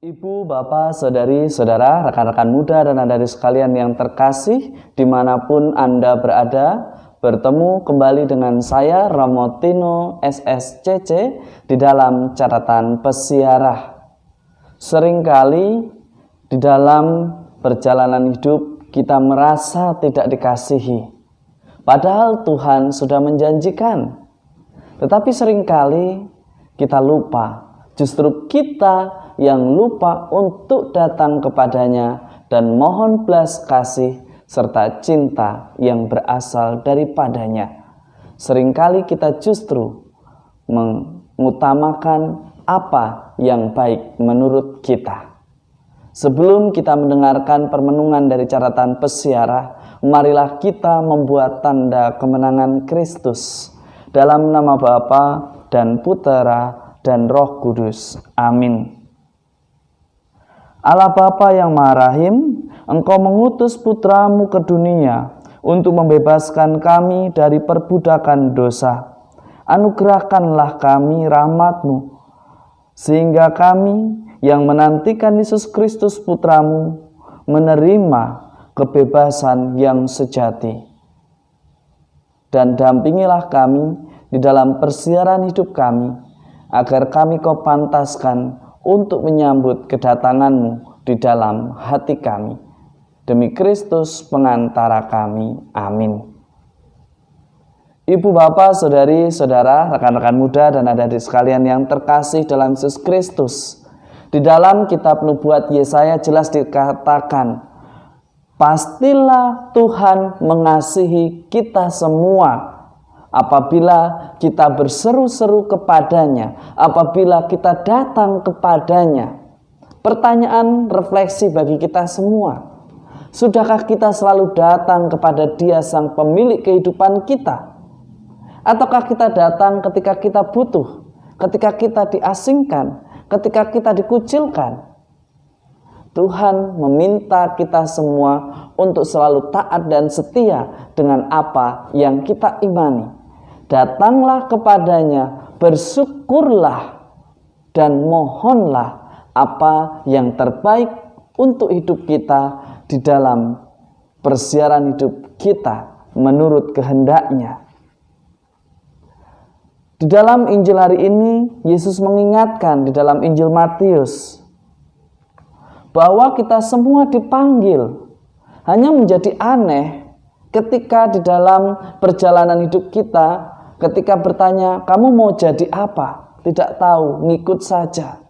Ibu, bapak, saudari, saudara, rekan-rekan muda dan adik sekalian yang terkasih, dimanapun Anda berada, bertemu kembali dengan saya, Ramotino SSCC, di dalam catatan pesiarah. Seringkali di dalam perjalanan hidup kita merasa tidak dikasihi, padahal Tuhan sudah menjanjikan. Tetapi seringkali kita lupa, justru kita yang lupa untuk datang kepadanya dan mohon belas kasih serta cinta yang berasal daripadanya. Seringkali kita justru mengutamakan apa yang baik menurut kita. Sebelum kita mendengarkan permenungan dari catatan pesiarah, marilah kita membuat tanda kemenangan Kristus. Dalam nama Bapa dan Putera dan Roh Kudus. Amin. Allah Bapa yang Maha Rahim, Engkau mengutus Putramu ke dunia untuk membebaskan kami dari perbudakan dosa. Anugerahkanlah kami rahmat-Mu, sehingga kami yang menantikan Yesus Kristus Putramu menerima kebebasan yang sejati. Dan dampingilah kami di dalam persiaran hidup kami, agar kami Kau pantaskan untuk menyambut kedatangan-Mu di dalam hati kami. Demi Kristus pengantara kami. Amin. Ibu, bapak, saudari, saudara, rekan-rekan muda dan adik-adik sekalian yang terkasih dalam Yesus Kristus. Di dalam kitab nubuat Yesaya jelas dikatakan, pastilah Tuhan mengasihi kita semua apabila kita berseru-seru kepadanya, apabila kita datang kepadanya. Pertanyaan refleksi bagi kita semua. Sudahkah kita selalu datang kepada Dia sang pemilik kehidupan kita? Ataukah kita datang ketika kita butuh, ketika kita diasingkan, ketika kita dikucilkan? Tuhan meminta kita semua untuk selalu taat dan setia dengan apa yang kita imani. Datanglah kepadanya, bersyukurlah, dan mohonlah apa yang terbaik untuk hidup kita di dalam persiaran hidup kita menurut kehendaknya. Di dalam Injil hari ini, Yesus mengingatkan di dalam Injil Matius bahwa kita semua dipanggil. Hanya menjadi aneh ketika di dalam perjalanan hidup kita, ketika bertanya, kamu mau jadi apa? Tidak tahu, ngikut saja.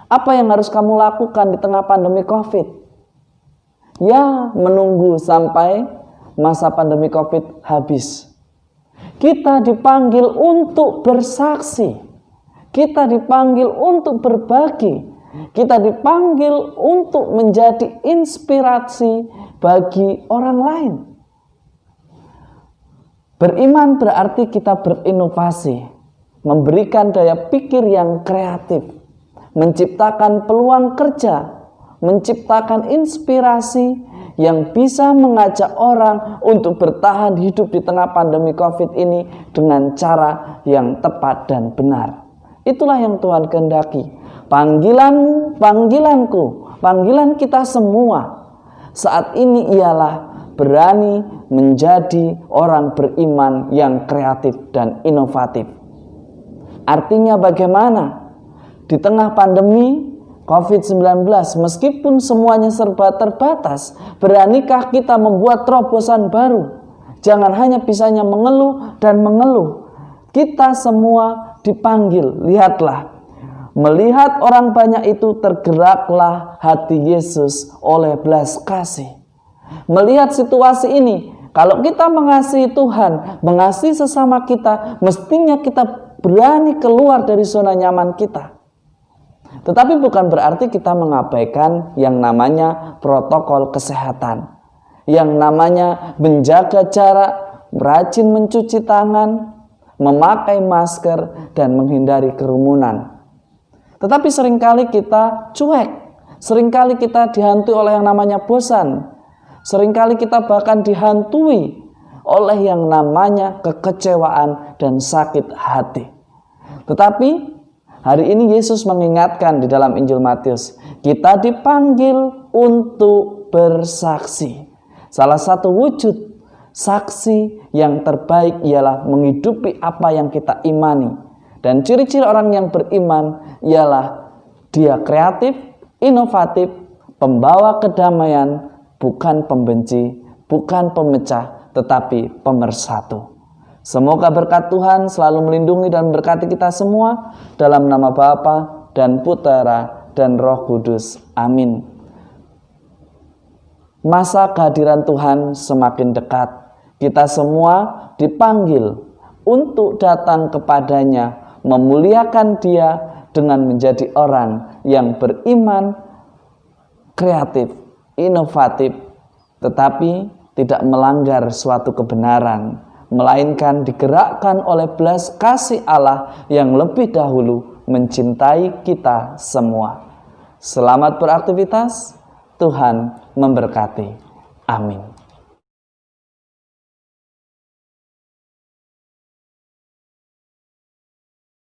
Apa yang harus kamu lakukan di tengah pandemi COVID? Ya, menunggu sampai masa pandemi COVID habis. Kita dipanggil untuk bersaksi. Kita dipanggil untuk berbagi. Kita dipanggil untuk menjadi inspirasi bagi orang lain. Beriman berarti kita berinovasi, memberikan daya pikir yang kreatif, menciptakan peluang kerja, menciptakan inspirasi yang bisa mengajak orang untuk bertahan hidup di tengah pandemi COVID ini dengan cara yang tepat dan benar. Itulah yang Tuhan kehendaki. Panggilanmu, panggilanku, panggilan kita semua saat ini ialah berani menjadi orang beriman yang kreatif dan inovatif. Artinya bagaimana? Di tengah pandemi COVID-19, meskipun semuanya serba terbatas, beranikah kita membuat terobosan baru? Jangan hanya bisanya mengeluh dan mengeluh. Kita semua dipanggil, lihatlah. Melihat orang banyak itu tergeraklah hati Yesus oleh belas kasih. Melihat situasi ini, kalau kita mengasihi Tuhan, mengasihi sesama kita, mestinya kita berani keluar dari zona nyaman kita. Tetapi bukan berarti kita mengabaikan yang namanya protokol kesehatan, yang namanya menjaga jarak, rajin mencuci tangan, memakai masker, dan menghindari kerumunan. Tetapi seringkali kita cuek, seringkali kita dihantui oleh yang namanya bosan, seringkali kita bahkan dihantui oleh yang namanya kekecewaan dan sakit hati. Tetapi Hari ini Yesus mengingatkan di dalam Injil Matius, kita dipanggil untuk bersaksi. Salah satu wujud saksi yang terbaik ialah menghidupi apa yang kita imani. Dan ciri-ciri orang yang beriman ialah dia kreatif, inovatif, pembawa kedamaian, bukan pembenci, bukan pemecah, tetapi pemersatu. Semoga berkat Tuhan selalu melindungi dan memberkati kita semua dalam nama Bapa dan Putera dan Roh Kudus. Amin. Masa kehadiran Tuhan semakin dekat. Kita semua dipanggil untuk datang kepadanya, memuliakan Dia dengan menjadi orang yang beriman, kreatif, inovatif, tetapi tidak melanggar suatu kebenaran, melainkan digerakkan oleh belas kasih Allah yang lebih dahulu mencintai kita semua. Selamat beraktivitas, Tuhan memberkati. Amin.